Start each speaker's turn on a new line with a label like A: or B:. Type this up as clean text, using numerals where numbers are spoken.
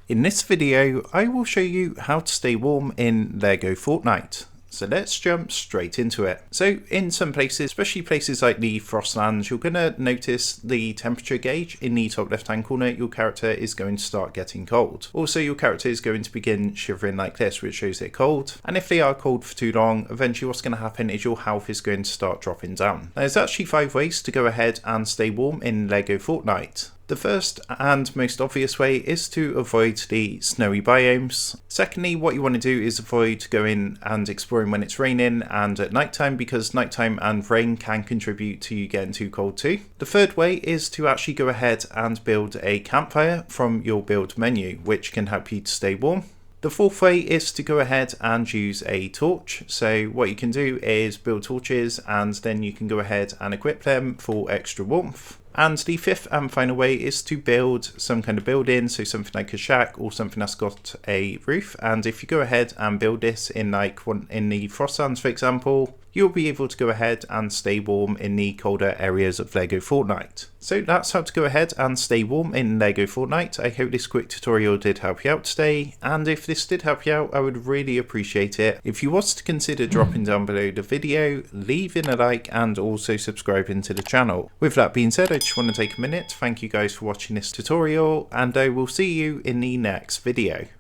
A: In this video, I will show you how to stay warm in LEGO Fortnite. So let's jump straight into it. So in some places, especially places like the Frostlands, you're going to notice the temperature gauge in the top left hand corner. Your character is going to start getting cold. Also, your character is going to begin shivering like this, which shows they're cold. And if they are cold for too long, eventually what's going to happen is your health is going to start dropping down. Now, there's actually 5 ways to go ahead and stay warm in LEGO Fortnite. The first and most obvious way is to avoid the snowy biomes. Secondly, what you want to do is avoid going and exploring when it's raining and at nighttime, because nighttime and rain can contribute to you getting too cold too. The third way is to actually go ahead and build a campfire from your build menu, which can help you to stay warm. The fourth way is to go ahead and use a torch. So what you can do is build torches and then you can go ahead and equip them for extra warmth. And the fifth and final way is to build some kind of building, so something like a shack or something that's got a roof. And if you go ahead and build this in in the Frostlands, for example, you'll be able to go ahead and stay warm in the colder areas of LEGO Fortnite. So that's how to go ahead and stay warm in LEGO Fortnite. I hope this quick tutorial did help you out today, and if this did help you out, I would really appreciate it if you was to consider dropping down below the video, leaving a like, and also subscribing to the channel. With that being said, I just want to take a minute to thank you guys for watching this tutorial, and I will see you in the next video.